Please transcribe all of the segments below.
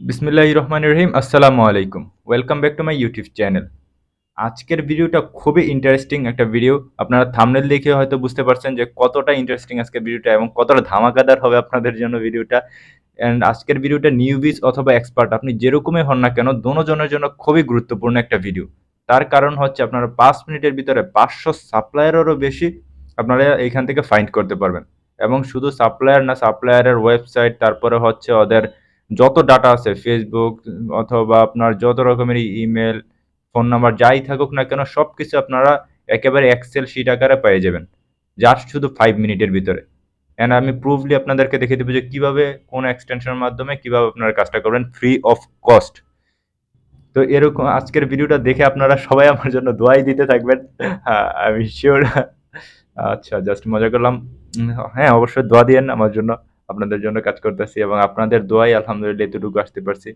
বিসমিল্লাহির রহমানির রহিম। আসসালামু আলাইকুম। Welcome back to my YouTube channel. আজকের ভিডিওটা খুবই ইন্টারেস্টিং একটা ভিডিও। আপনারা থাম্বনেল দেখে হয়তো বুঝতে পারছেন যে কতটা ইন্টারেস্টিং আজকের ভিডিওটা এবং কতটা ধামাকাদার হবে আপনাদের জন্য ভিডিওটা। অ্যান্ড আজকের ভিডিওটা নিউবিস অথবা এক্সপার্ট আপনি যেরকমই হন না কেন দোনোজনের জন্য খুবই গুরুত্বপূর্ণ একটা ভিডিও। তার কারণ হচ্ছে আপনারা ৫ মিনিটের ভিতরে ৫০০ সাপ্লায়ারেরও বেশি আপনারা এইখান থেকে ফাইন্ড করতে পারবেন। এবং শুধু সাপ্লায়ার না, সাপ্লায়ারের ওয়েবসাইট, তারপরে হচ্ছে ওদের যত ডাটা আছে ফেসবুক অথবা আপনার যত রকমের ইমেল, ফোন নাম্বার যাই থাকুক না কেন সবকিছু আপনারা একেবারে এক্সেল শিট আকারে পেয়ে যাবেন জাস্ট শুধু 5 মিনিটের ভিতরে। অ্যান্ড আমি প্রুফলি আপনাদেরকে দেখে দেবো যে কিভাবে কোন এক্সটেনশনের মাধ্যমে কিভাবে আপনারা কাজটা করবেন ফ্রি অফ কস্ট। তো এরকম আজকের ভিডিওটা দেখে আপনারা সবাই আমার জন্য দোয়াই দিতে থাকবেন। আমি শিওর। আচ্ছা, জাস্ট মজা করলাম। হ্যাঁ, অবশ্যই দোয়া দিয়েন আমার জন্য। আপনাদের জন্য কাজ করতেছি এবং আপনাদের দোয়াই আলহামদুলিল্লাহ এতটুকু আসতে পারছি।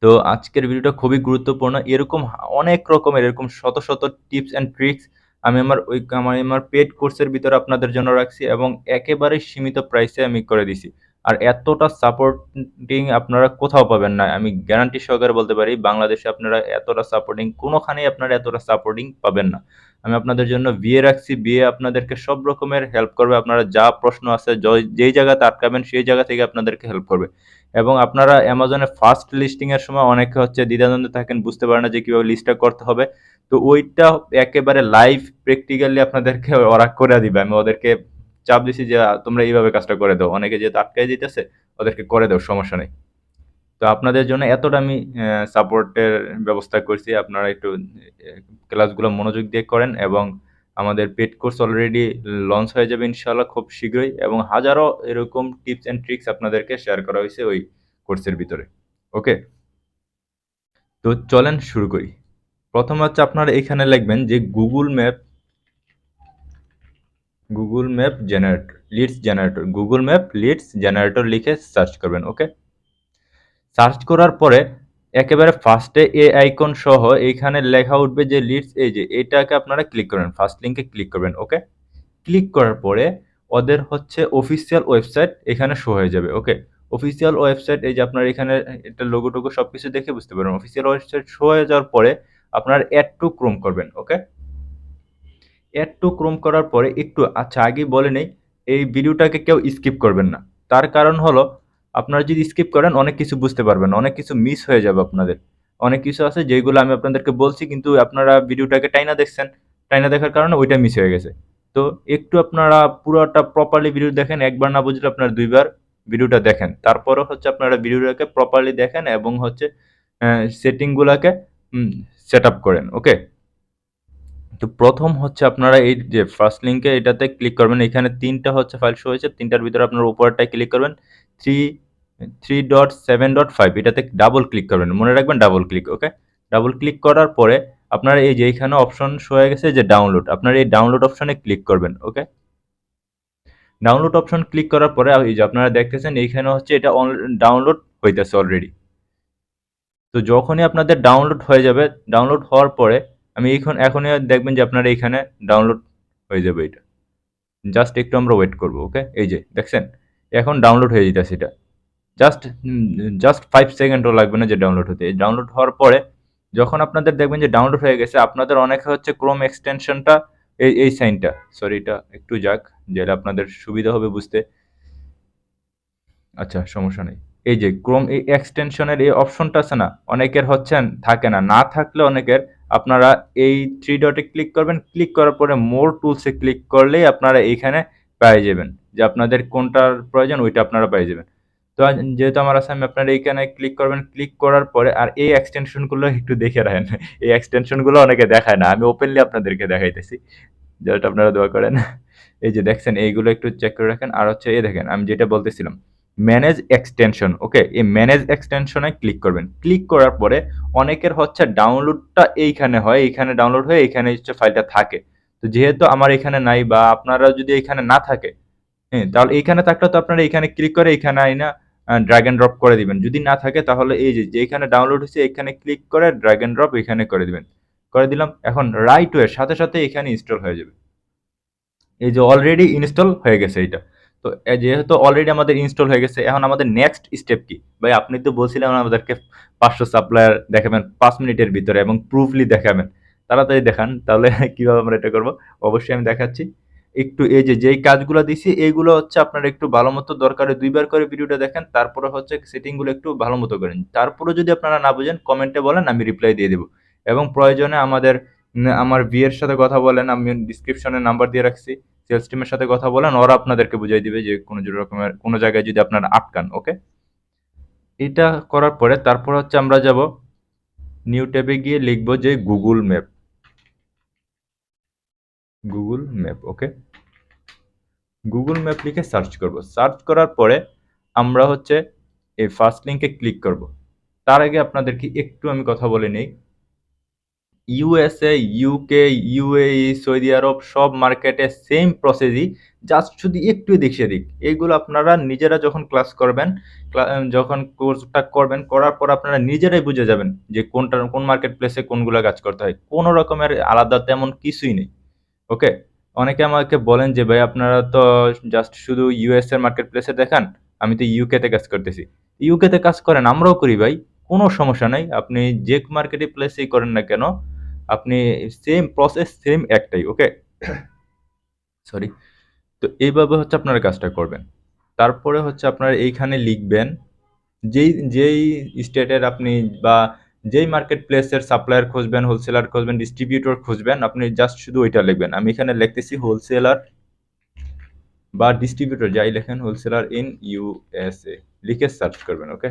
তো আজকের ভিডিওটা খুবই গুরুত্বপূর্ণ। এরকম অনেক রকমের এরকম শত শত টিপস অ্যান্ড ট্রিক্স আমি আমার পেড কোর্সের ভিতরে আপনাদের জন্য রাখছি এবং একেবারে সীমিত প্রাইসে আমি করে দিছি। আর এতটা সাপোর্টিং আপনারা কোথাও পাবেন না, আমি গ্যারান্টি সহকারে বলতে পারি। বাংলাদেশে আপনারা এতটা সাপোর্টিং কোনোখানেই আপনারা এতটা সাপোর্টিং পাবেন না। আমি আপনাদের জন্য বিয়ে রাখছি, বিয়ে আপনাদেরকে সব রকমের হেল্প করবে। আপনারা যা প্রশ্ন আছে যেই জায়গাতে আটকাবেন সেই জায়গা থেকে আপনাদেরকে হেল্প করবে। এবং আপনারা অ্যামাজনে ফার্স্ট লিস্টিং এর সময় অনেকে হচ্ছে দ্বিধাদ্বন্দ্বে থাকেন, বুঝতে পারেন না যে কিভাবে লিস্টটা করতে হবে। তো ওইটা একেবারে লাইভ প্র্যাকটিক্যালি আপনাদেরকে ওরা করে দিবে। আমি ওদেরকে চাপ দিছি যে তোমরা এইভাবে কাজটা করে দাও, অনেকে যেহেতু আটকাই দিতেছে ওদেরকে করে দাও, সমস্যা নেই। তো আপনাদের জন্য এতটা আমি সাপোর্টের ব্যবস্থা করছি। আপনারা একটু ক্লাসগুলো মনোযোগ দিয়ে করেন এবং আমাদের পেড কোর্স অলরেডি লঞ্চ হয়ে যাবে ইনশাআল্লাহ খুব শীঘ্রই এবং হাজারো এরকম টিপস অ্যান্ড ট্রিক্স আপনাদেরকে শেয়ার করা হয়েছে ওই কোর্সের ভিতরে। ওকে, তো চলেন শুরু করি। প্রথম হচ্ছে আপনারা এখানে লিখবেন যে গুগল ম্যাপ লিডস জেনারেটর লিখে সার্চ করবেন। ওকে, সার্চ করার পরে একেবারে ফার্স্টে এ আইকন সহ এইখানে লেখা উঠবে যে লিডস, এই যে এটাকে আপনারা ক্লিক করবেন, ফার্স্ট লিঙ্কে ক্লিক করবেন। ওকে, ক্লিক করার পরে ওদের হচ্ছে অফিসিয়াল ওয়েবসাইট এখানে শো হয়ে যাবে। ওকে, অফিসিয়াল ওয়েবসাইট এই যে আপনার এখানে এটা লোগো টোগো সবকিছু দেখে বুঝতে পারবেন। অফিসিয়াল ওয়েবসাইট শো হয়ে যাওয়ার পরে আপনার অ্যাড টু ক্রোম করবেন। ওকে, অ্যাড টু ক্রোম করার পরে একটু আচ্ছা আগে বলে নেই, এই ভিডিওটাকে কেউ স্কিপ করবেন না। তার কারণ হলো আপনারা যদি স্কিপ করেন অনেক কিছু বুঝতে পারবেন না, অনেক কিছু মিস হয়ে যাবে আপনাদের। অনেক কিছু আছে যেগুলো আমি আপনাদেরকে বলছি কিন্তু আপনারা ভিডিওটাকে টাইনা দেখছেন, টাইনা দেখার কারণে ওইটা মিস হয়ে গেছে। তো একটু আপনারা পুরোটা প্রপারলি ভিডিও দেখেন, একবার না বুঝলে আপনারা দুইবার ভিডিওটা দেখেন, তারপরে হচ্ছে আপনারা ভিডিওটাকে প্রপারলি দেখেন এবং হচ্ছে সেটিংগুলোকে সেট আপ করেন। ওকে, তো প্রথম হচ্ছে আপনারা এই যে ফার্স্ট লিঙ্কে এটাতে ক্লিক করবেন। এখানে তিনটা হচ্ছে ফাইল শো হয়েছে, তিনটার ভিতরে আপনার উপরটায় ক্লিক করবেন। থ্রি 3.7.5 এটাতে ডাবল ক্লিক করবেন, মনে রাখবেন ডাবল ক্লিক। ওকে, ডাবল ক্লিক করার পরে আপনারা এই যে এখানে অপশন শো হয়ে গেছে যে ডাউনলোড, আপনারা এই ডাউনলোড অপশনে ক্লিক করবেন। ওকে, ডাউনলোড অপশন ক্লিক করার পরে এই যে আপনারা দেখতেছেন এইখানে হচ্ছে এটা ডাউনলোড হইতেছে অলরেডি। তো যখনই আপনাদের ডাউনলোড হয়ে যাবে, ডাউনলোড হওয়ার পরে আমি এখনই দেখবেন যে আপনারা এখানে ডাউনলোড হয়ে যাবে এটা। জাস্ট একটু আমরা ওয়েট করব। ওকে, এই যে দেখছেন এখন ডাউনলোড হয়ে যেতেছে এটা। জাস্ট জাস্ট 5 সেকেন্ডও লাগবে না যে ডাউনলোড হতে। ডাউনলোড হওয়ার পরে যখন আপনাদের দেখবেন যে ডাউনলোড হয়ে গেছে, আপনাদের অনেকে হচ্ছে ক্রোম এক্সটেনশনটা এই সাইনটা, সরি এটা একটু যাক যেটা আপনাদের সুবিধা হবে বুঝতে। আচ্ছা, সমস্যা নেই। এই যে ক্রোম এই এক্সটেনশনের এই অপশনটা আছে না, অনেকের হচ্ছে থাকে না, না থাকলে অনেকের আপনারা এই থ্রি ডটে ক্লিক করবেন, ক্লিক করার পরে মোর টুলসে ক্লিক করলেই আপনারা এইখানে পেয়ে যাবেন যে আপনাদের কোনটার প্রয়োজন ওইটা আপনারা পেয়ে যাবেন। তো যেহেতু আমার আছে আমি আপনারা এইখানে ক্লিক করবেন, ক্লিক করার পরে আর এই এক্সটেনশনগুলো একটু দেখে রাখেন। এই এক্সটেনশনগুলো অনেকে দেখায় না, আমি ওপেনলি আপনাদেরকে দেখাইতেছি, যেটা আপনারা দোয়া করেন। এই যে দেখছেন এইগুলো একটু চেক করে রাখেন। আর হচ্ছে এই দেখেন আমি যেটা বলতেছিলাম ম্যানেজ এক্সটেনশন। ওকে, এই ম্যানেজ এক্সটেনশনে ক্লিক করবেন। ক্লিক করার পরে অনেকের হচ্ছে ডাউনলোডটা এইখানে হয়, এইখানে ডাউনলোড হয়ে এইখানে হচ্ছে ফাইলটা থাকে। তো যেহেতু আমার এখানে নাই বা আপনারা যদি এখানে না থাকে, হ্যাঁ, তাহলে এইখানে থাকলে তো আপনারা এইখানে ক্লিক করে এইখানে আইনা ড্র্যাগ এন্ড ড্রপ করে দিবেন। যদি না থাকে তাহলে এই যে এইখানে ডাউনলোড হয়েছে এখানে ক্লিক করে ড্র্যাগ এন্ড ড্রপ এখানে করে দিবেন। করে দিলাম, এখন রাইট ওয়ে সাথে সাথে এখানে ইনস্টল হয়ে যাবে। এই যে অলরেডি ইনস্টল হয়ে গেছে এইটা। তো যেহেতু অলরেডি আমাদের ইনস্টল হয়ে গেছে, এখন আমাদের নেক্সট স্টেপ কি? ভাই আপনি তো বলছিলেন আমাদেরকে 500 সাপ্লায়ার দেখাবেন 5 মিনিটের ভিতরে এবং প্রুফলি দেখাবেন। তাড়াতাড়ি দেখান, তাহলে কিভাবে আমরা এটা করব? অবশ্যই আমি দেখাচ্ছি। একটু এই যে যেই কাজগুলো দিছি এইগুলো হচ্ছে আপনারা একটু ভালো মতো দরকারে 2 বার করে ভিডিওটা দেখেন, তারপরে হচ্ছে সেটিং গুলো একটু ভালো মতো করেন। তারপরে যদি আপনারা না বুঝেন কমেন্টে বলেন, আমি রিপ্লাই দিয়ে দেব। এবং প্রয়োজনে আমার ভিএর সাথে কথা বলেন, আমি ডিসক্রিপশনে নাম্বার দিয়ে রাখছি। সেলস টিমের সাথে কথা বলেন, ওরা আপনাদেরকে বুঝিয়ে দিবে যে কোনো জায়গায় যদি আপনারা আটকান। ওকে, এটা করার পরে তারপর হচ্ছে আমরা যাব নিউ ট্যাবে গিয়ে লিখব যে গুগল ম্যাপ। গুগল ম্যাপ, ওকে, গুগল ম্যাপ লিখে সার্চ করব। সার্চ করার পরে আমরা হচ্ছে এই ফার্স্ট লিঙ্কে ক্লিক করব। তার আগে আপনাদেরকে একটু আমি কথা বলে নেই। ইউএসএ, ইউকে, ইউএই, সৌদি আরব সব মার্কেটে সেম প্রসেসই, জাস্ট শুধু একটু এদিক সেদিক। এইগুলো আপনারা নিজেরা যখন ক্লাস করবেন, যখন কোর্সটা করবেন, করার পর আপনারা নিজেরাই বুঝে যাবেন যে কোন মার্কেট প্লেসে কোনগুলো কাজ করতে হয়। কোনো রকমের আলাদা তেমন কিছুই নেই। ওকে, অনেকে আমাকে বলেন যে ভাই আপনারা তো জাস্ট শুধু ইউএস এর মার্কেট প্লেসে দেখান, আমি তো ইউকে তে কাজ করতেছি। ইউকে তে কাজ করেন, আমরাও করি ভাই, কোনো সমস্যা নাই। আপনি যে মার্কেটে প্লেসেই করেন না কেন, আপনি সেম প্রসেস, সেম একটাই। ওকে, সরি। তো এইভাবে হচ্ছে আপনারা কাজটা করবেন। তারপরে হচ্ছে আপনারা এইখানে লিখবেন যেই যেই স্টেটের আপনি বা যেই মার্কেট প্লেসের সাপ্লায়ার খুঁজবেন, হোলসেলার খুঁজবেন, ডিস্ট্রিবিউটর খুঁজবেন, আপনি জাস্ট শুধু ওইটা লিখবেন। আমি এখানে লিখতেছি হোলসেলার বা ডিস্ট্রিবিউটর, যাই লেখেন, হোলসেলার ইন ইউএসএ লিখে সার্চ করবেন। ওকে,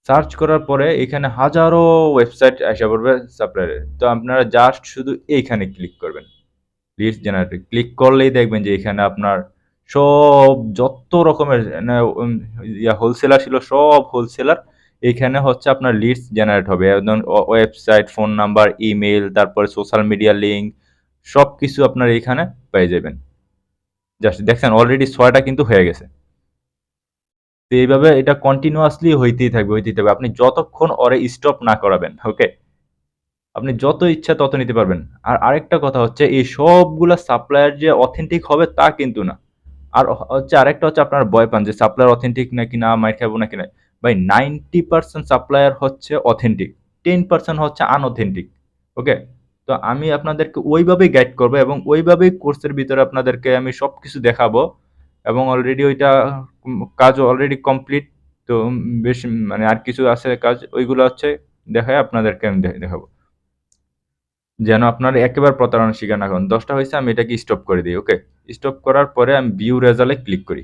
সার্চ করার পরে এখানে হাজারো ওয়েবসাইট আসা পড়বে সাপ্লায়ারের। তো আপনারা জাস্ট শুধু এইখানে ক্লিক করবেন, লিডস জেনারেটর ক্লিক করলেই দেখবেন যে এখানে আপনার সব যত রকমের হোলসেলার ছিল, সব হোলসেলার এখানে হচ্ছে আপনার লিডস জেনারেট হবে। একদম ওয়েবসাইট, ফোন নাম্বার, ইমেল, তারপরে সোশ্যাল মিডিয়া লিঙ্ক, সব কিছু আপনার এখানে পেয়ে যাবেন। জাস্ট দেখছেন অলরেডি 6টা কিন্তু হয়ে গেছে। তো এইভাবে এটা কন্টিনিউয়াসলি হইতেই থাকবে। আপনি যতক্ষণ ওরে স্টপ না করাবেন, ওকে, আপনি যত ইচ্ছা তত নিতে পারবেন। আর আরেকটা কথা হচ্ছে, এই সবগুলা সাপ্লায়ার যে অথেন্টিক হবে তা কিন্তু না। আর হচ্ছে আরেকটা হচ্ছে আপনার ভয় পান যে সাপ্লায়ার অথেন্টিক নাকি না, মাইর খাবো নাকি না। ভাই 90% সাপ্লায়ার হচ্ছে অথেন্টিক, 10% হচ্ছে আনঅথেন্টিক। ওকে, তো আমি আপনাদেরকে ওইভাবেই গাইড করবো এবং ওইভাবেই কোর্সের ভিতরে আপনাদেরকে আমি সব কিছু দেখাবো। এবং অলরেডি ওইটা কাজ অলরেডি কমপ্লিট। তো বেশ মানে আর কিছু আছে কাজ, ওইগুলো হচ্ছে দেখায় আপনাদেরকে আমি দেখাবো, যেন আপনার একেবারে প্রতারণার শিকার না হন। 10টা হয়েছে, আমি এটাকে স্টপ করে দিই। ওকে, স্টপ করার পরে আমি ভিউ রেজাল্টে ক্লিক করি।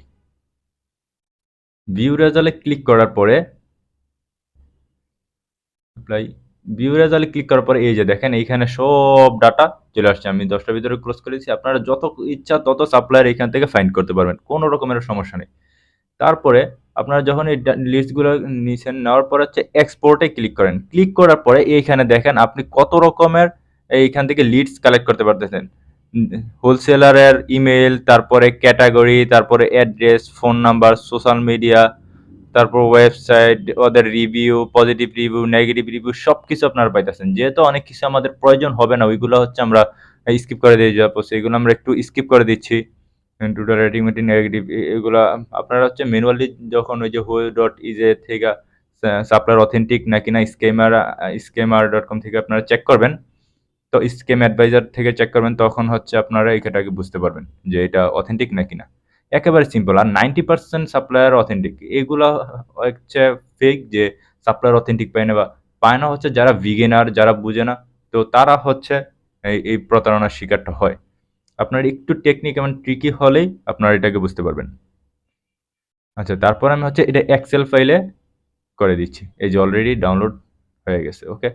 ভিউ রেজাল্টে ক্লিক করার পরে ভিউ রেজাল্টে ক্লিক করার পরে এই যে দেখেন এইখানে সব ডাটা চলে আসছে। আমি 10টার ভিতরে ক্লোজ করেছি। আপনারা যত ইচ্ছা তত সাপ্লায়ার এখান থেকে ফাইন্ড করতে পারবেন, কোনো রকমের সমস্যা নেই। তারপরে আপনারা যখন এই লিস্টগুলো নিছেন, নেওয়ার পর হচ্ছে এক্সপোর্টে ক্লিক করেন। ক্লিক করার পরে এইখানে দেখেন আপনি কত রকমের এইখান থেকে লিডস কালেক্ট করতে পারতেছেন। হোলসেলারের ইমেল, তারপরে ক্যাটাগরি, তারপরে address, phone number, social media, তারপর ওয়েবসাইট, ওদের review, positive review, negative review, সব কিছু আপনারা পাইতেছেন। যেহেতু অনেক কিছু আমাদের প্রয়োজন হবে না, ওইগুলো হচ্ছে আমরা স্কিপ করে দিয়ে যাবো, সেইগুলো আমরা একটু স্কিপ করে দিচ্ছি। টোটাল রেটিং মেটিং নেগেটিভ এগুলা আপনারা হচ্ছে ম্যানুয়ালি যখন ওই যে who.iz থেকে সাপ্লায়ার অথেন্টিক নাকি না স্কেমার.com থেকে আপনারা চেক করবেন। তো স্কেম অ্যাডভাইজার থেকে চেক করবেন, তখন হচ্ছে আপনারা এটাকে বুঝতে পারবেন যে এটা অথেন্টিক নাকি না। একেবারে সিম্পল। আর 90% সাপ্লায়ার অথেন্টিক, এগুলো হচ্ছে ফেক, যে সাপ্লায়ার অথেন্টিক পায় না হচ্ছে যারা বিগিনার, যারা বুঝে না, তো তারা হচ্ছে এই প্রতারণার শিকারটা হয়। আপনার একটু টেকনিক এবং ট্রিকি হলেই আপনারা এটাকে বুঝতে পারবেন। আচ্ছা, তারপর আমি হচ্ছে এটা এক্সেল ফাইলে করে দিচ্ছি। এই যে অলরেডি ডাউনলোড হয়ে গেছে। ওকে,